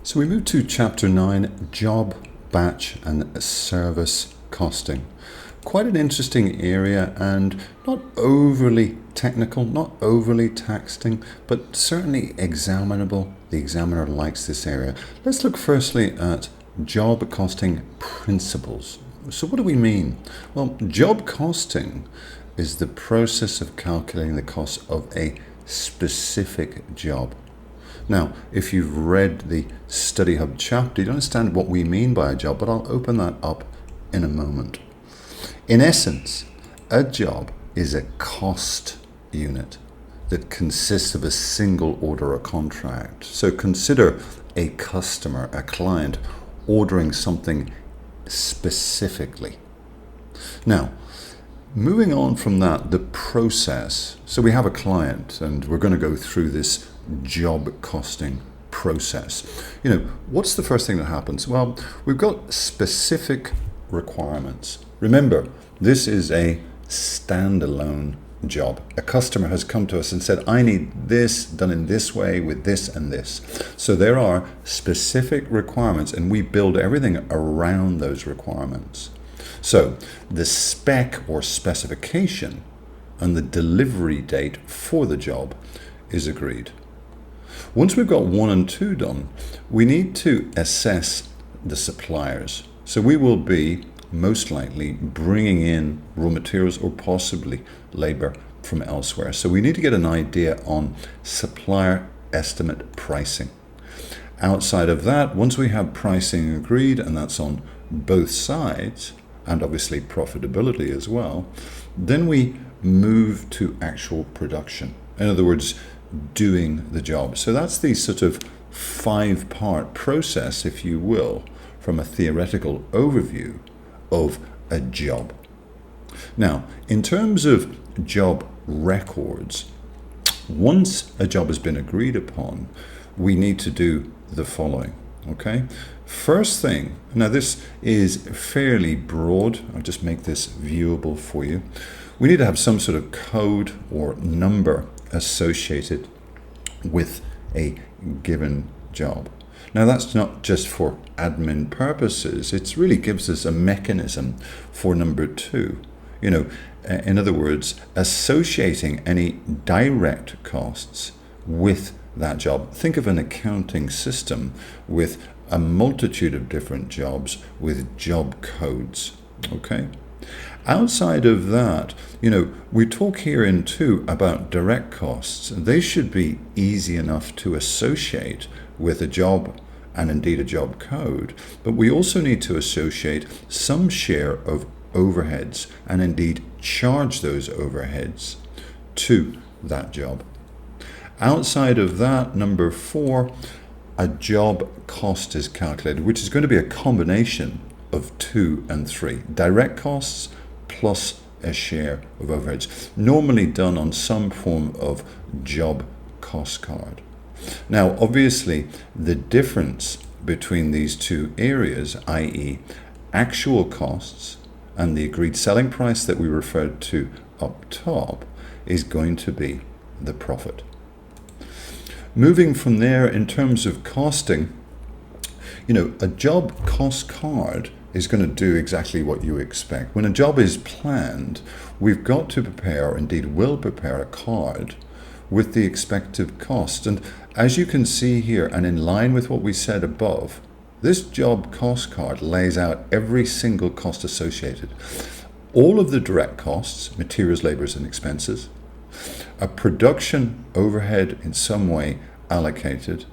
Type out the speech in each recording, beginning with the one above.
So we move to Chapter 9, Job, Batch and Service Costing. Quite an interesting area and not overly technical, not overly taxing, but certainly examinable. The examiner likes this area. Let's look firstly at job costing principles. So what do we mean? Well, job costing is the process of calculating the cost of a specific job. Now, if you've read the Study Hub chapter, you understand what we mean by a job, but I'll open that up in a moment. In essence, a job is a cost unit that consists of a single order or contract. So consider a customer, a client, ordering something specifically. Now, moving on from that, the process. So we have a client and we're going to go through this job costing process. What's the first thing that happens? Well, we've got specific requirements. Remember, this is a standalone job. A customer has come to us and said, I need this done in this way with this and this. So there are specific requirements and we build everything around those requirements. So the spec or specification and the delivery date for the job is agreed. Once we've got 1 and 2 done, we need to assess the suppliers. So we will be most likely bringing in raw materials or possibly labor from elsewhere. So we need to get an idea on supplier estimate pricing. Outside of that, once we have pricing agreed, and that's on both sides, and obviously profitability as well, then we move to actual production. In other words, doing the job. So that's the sort of 5-part process, if you will, from a theoretical overview of a job. Now, in terms of job records, once a job has been agreed upon, we need to do the following. Okay? First thing, now this is fairly broad. I'll just make this viewable for you. We need to have some sort of code or number associated with a given job. Now that's not just for admin purposes, it really gives us a mechanism for number 2. In other words, associating any direct costs with that job. Think of an accounting system with a multitude of different jobs with job codes. Okay? Outside of that, we talk here in 2 about direct costs. They should be easy enough to associate with a job and indeed a job code, but we also need to associate some share of overheads and indeed charge those overheads to that job. Outside of that, number 4, a job cost is calculated, which is going to be a combination of 2 and 3. Direct costs plus a share of overheads, normally done on some form of job cost card. Now, obviously, the difference between these 2 areas, i.e. actual costs and the agreed selling price that we referred to up top, is going to be the profit. Moving from there, in terms of costing, a job cost card is going to do exactly what you expect. When a job is planned, we've got to prepare, or indeed will prepare, a card with the expected cost. And as you can see here, and in line with what we said above, this job cost card lays out every single cost associated. All of the direct costs, materials, labors, and expenses, a production overhead in some way allocated,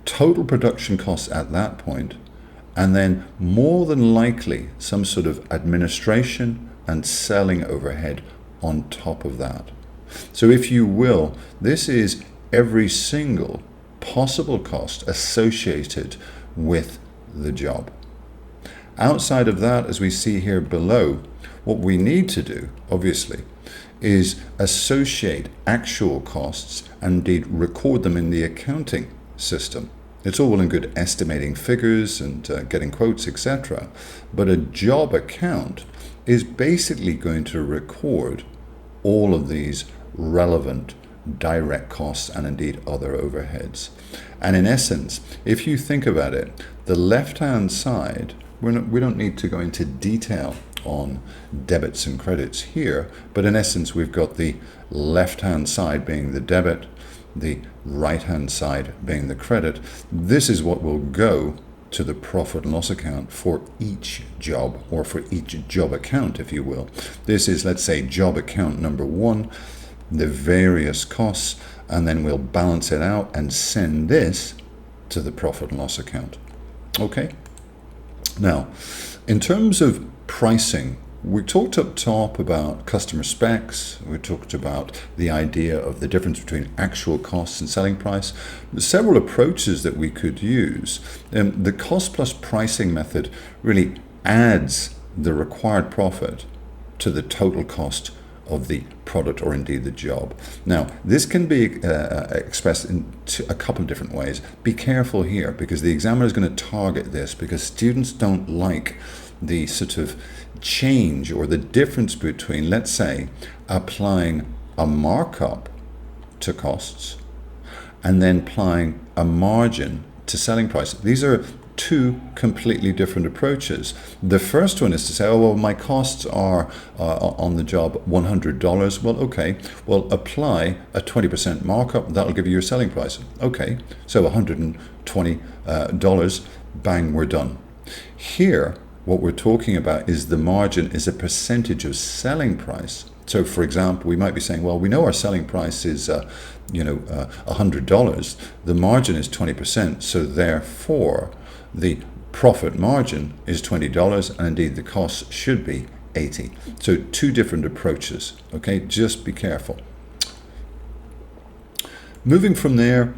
total production costs at that point, and then more than likely some sort of administration and selling overhead on top of that. So if you will, this is every single possible cost associated with the job. Outside of that, as we see here below, what we need to do, obviously, is associate actual costs and indeed record them in the accounting system. It's all well and good estimating figures and getting quotes, etc. But a job account is basically going to record all of these relevant direct costs and indeed other overheads. And in essence, if you think about it, the left-hand side, we don't need to go into detail on debits and credits here, but in essence, we've got the left-hand side being the debit, the right-hand side being the credit. This is what will go to the profit and loss account for each job, or for each job account, if you will. This is, let's say, job account number 1, the various costs, and then we'll balance it out and send this to the profit and loss account. Okay? Now, in terms of pricing, we talked up top about customer specs. We talked about the idea of the difference between actual costs and selling price. There's several approaches that we could use. The cost plus pricing method really adds the required profit to the total cost of the product or indeed the job. Now, this can be expressed in a couple of different ways. Be careful here, because the examiner is going to target this, because students don't like the sort of change or the difference between, let's say, applying a markup to costs and then applying a margin to selling price. These are two completely different approaches. The first one is to say, oh, well, my costs are on the job $100. Well, okay, well, apply a 20% markup. That'll give you your selling price. Okay, so $120, bang, we're done. Here, what we're talking about is the margin is a percentage of selling price. So, for example, we might be saying, well, we know our selling price is, $100. The margin is 20%. So, therefore, the profit margin is $20, and indeed the cost should be $80. So, two different approaches. Okay, just be careful. Moving from there,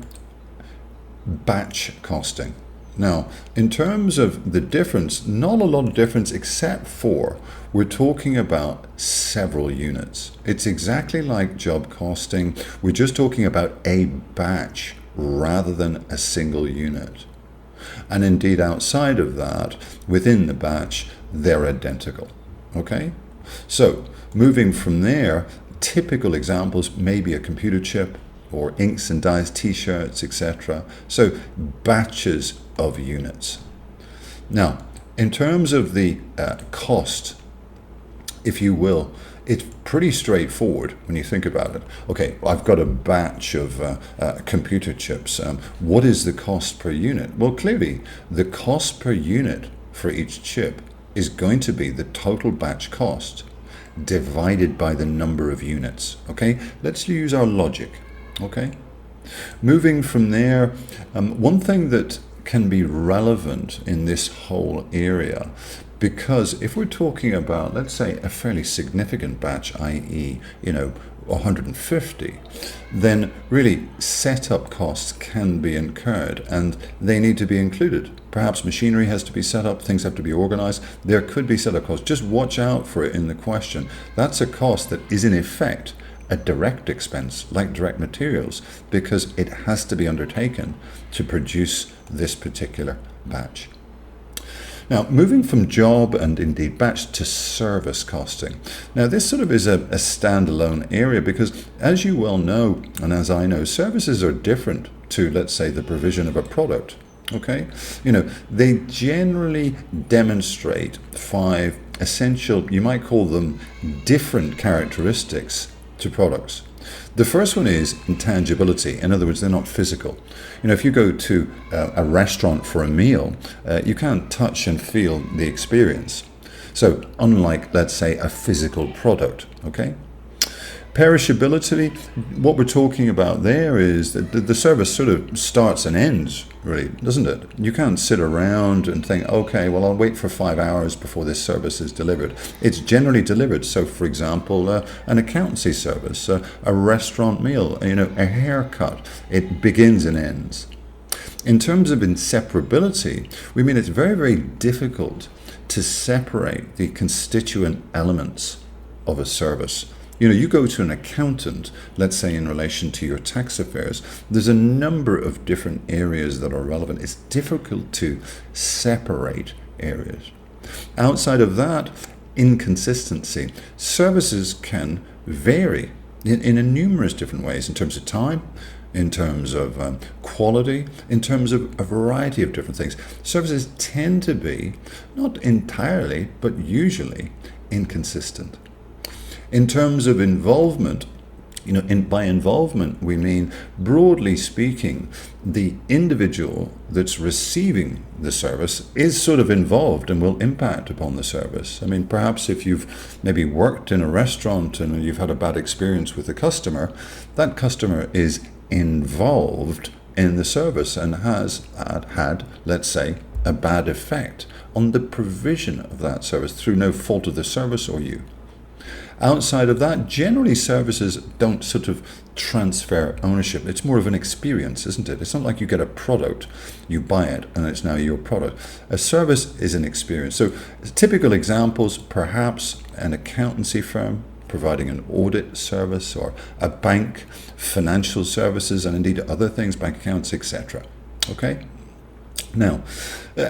batch costing. Now, in terms of the difference, not a lot of difference, except for we're talking about several units. It's exactly like job costing. We're just talking about a batch rather than a single unit. And indeed, outside of that, within the batch, they're identical. Okay? So, moving from there, typical examples may be a computer chip, or inks and dyes, t-shirts, etc. So batches of units. Now, in terms of the cost, if you will, it's pretty straightforward when you think about it. Okay, I've got a batch of computer chips. What is the cost per unit? Well, clearly, the cost per unit for each chip is going to be the total batch cost divided by the number of units. Okay, let's use our logic. Okay, moving from there, one thing that can be relevant in this whole area, because if we're talking about, let's say, a fairly significant batch, i.e., 150, then really setup costs can be incurred and they need to be included. Perhaps machinery has to be set up, things have to be organized. There could be setup costs. Just watch out for it in the question. That's a cost that is in effect a direct expense, like direct materials, because it has to be undertaken to produce this particular batch. Now, moving from job and indeed batch to service costing. Now, this sort of is a standalone area because, as you well know, and as I know, services are different to, let's say, the provision of a product. Okay? They generally demonstrate 5 essential, you might call them different characteristics to products. The first one is intangibility. In other words, they're not physical. If you go to a restaurant for a meal, you can't touch and feel the experience. So unlike, let's say, a physical product, okay? Perishability, what we're talking about there is that the service sort of starts and ends, really, doesn't it? You can't sit around and think, okay, well, I'll wait for 5 hours before this service is delivered. It's generally delivered. So, for example, an accountancy service, a restaurant meal, a haircut, it begins and ends. In terms of inseparability, we mean it's very, very difficult to separate the constituent elements of a service. You go to an accountant, let's say in relation to your tax affairs, there's a number of different areas that are relevant. It's difficult to separate areas. Outside of that, inconsistency. Services can vary in numerous different ways, in terms of time, in terms of quality, in terms of a variety of different things. Services tend to be, not entirely, but usually inconsistent. In terms of involvement, by involvement we mean, broadly speaking, the individual that's receiving the service is sort of involved and will impact upon the service. I mean, perhaps if you've maybe worked in a restaurant and you've had a bad experience with a customer, that customer is involved in the service and has had, let's say, a bad effect on the provision of that service through no fault of the service or you. Outside of that, generally services don't sort of transfer ownership. It's more of an experience, isn't it? It's not like you get a product, you buy it, and it's now your product. A service is an experience. So typical examples, perhaps an accountancy firm providing an audit service, or a bank, financial services, and indeed other things, bank accounts, etc. Okay? Now,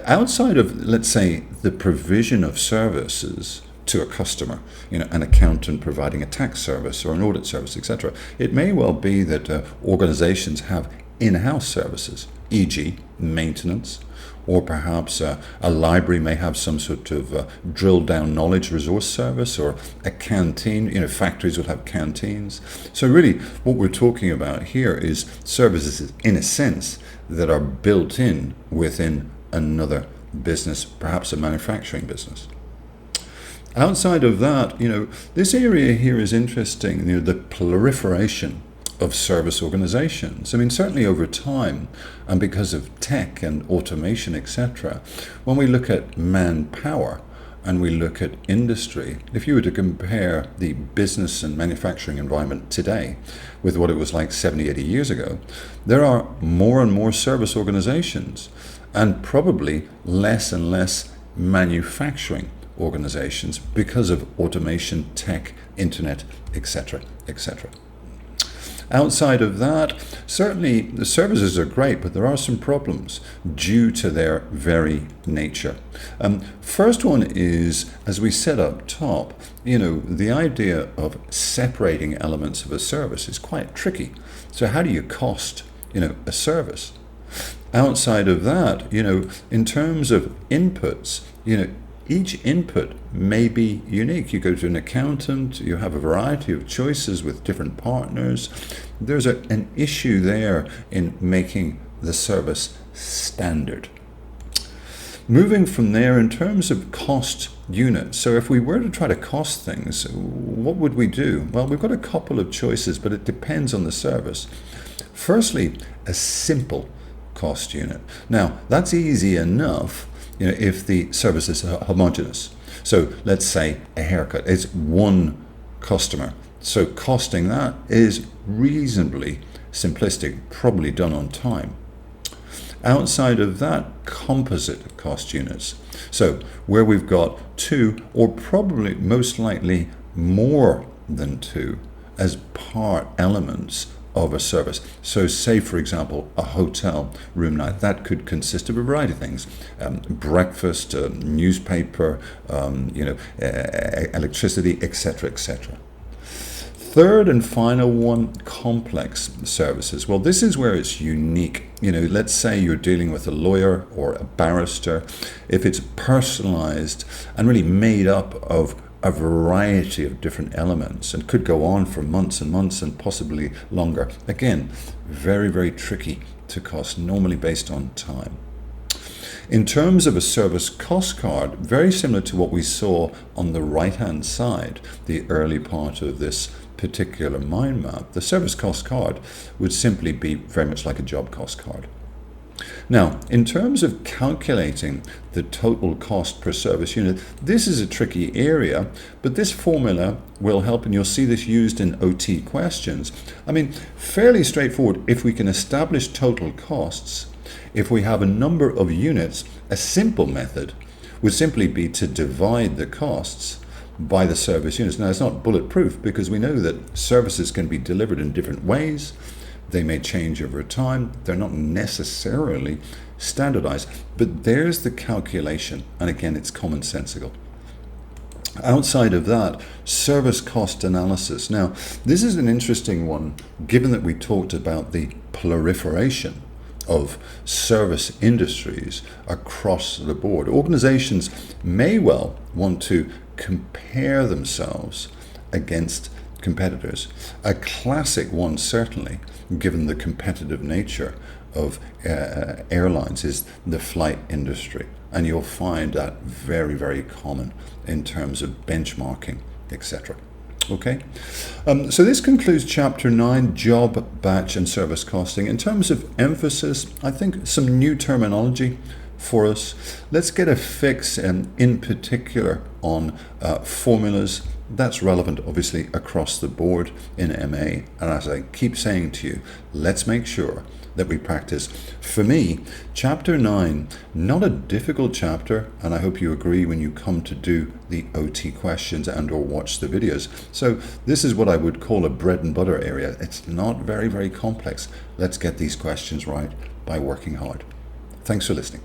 outside of, let's say, the provision of services to a customer, an accountant providing a tax service or an audit service, etc. It may well be that organizations have in-house services, e.g. maintenance, or perhaps a library may have some sort of drilled down knowledge resource service, or a canteen, factories will have canteens. So really what we're talking about here is services, in a sense, that are built in within another business, perhaps a manufacturing business. Outside of that, this area here is interesting, the proliferation of service organizations. I mean, certainly over time, and because of tech and automation, etc., when we look at manpower and we look at industry, if you were to compare the business and manufacturing environment today with what it was like 70, 80 years ago, there are more and more service organizations and probably less and less manufacturing organizations because of automation, tech, internet, etc., etc. Outside of that, certainly the services are great, but there are some problems due to their very nature. First one is, as we said up top, the idea of separating elements of a service is quite tricky. So how do you cost, a service? Outside of that, in terms of inputs, each input may be unique. You go to an accountant, you have a variety of choices with different partners. There's an issue there in making the service standard. Moving from there, in terms of cost units, so if we were to try to cost things, what would we do? Well, we've got a couple of choices, but it depends on the service. Firstly, a simple cost unit. Now, that's easy enough if the service is homogeneous. So let's say a haircut, it's one customer. So costing that is reasonably simplistic, probably done on time. Outside of that, composite cost units. So where we've got two, or probably most likely more than two, as part elements of a service. So say, for example, a hotel room night, that could consist of a variety of things, breakfast, newspaper, electricity, etc., etc. Third and final one, complex services. Well, this is where it's unique. Let's say you're dealing with a lawyer or a barrister. If it's personalized and really made up of a variety of different elements and could go on for months and months and possibly longer. Again, very, very tricky to cost, normally based on time. In terms of a service cost card, very similar to what we saw on the right-hand side, the early part of this particular mind map, the service cost card would simply be very much like a job cost card. Now, in terms of calculating the total cost per service unit, this is a tricky area, but this formula will help, and you'll see this used in OT questions. I mean, fairly straightforward. If we can establish total costs, if we have a number of units, a simple method would simply be to divide the costs by the service units. Now, it's not bulletproof because we know that services can be delivered in different ways. They may change over time. They're not necessarily standardized, but there's the calculation. And again, it's commonsensical. Outside of that, service cost analysis. Now, this is an interesting one, given that we talked about the proliferation of service industries across the board. Organizations may well want to compare themselves against competitors. A classic one, certainly, given the competitive nature of airlines, is the flight industry. And you'll find that very, very common in terms of benchmarking, etc. Okay, so this concludes Chapter 9, Job, Batch and Service Costing. In terms of emphasis, I think some new terminology for us. Let's get a fix in particular on formulas. That's relevant, obviously, across the board in MA. And as I keep saying to you, let's make sure that we practice. For me, Chapter 9, not a difficult chapter, and I hope you agree when you come to do the OT questions and or watch the videos. So this is what I would call a bread and butter area. It's not very, very complex. Let's get these questions right by working hard. Thanks for listening.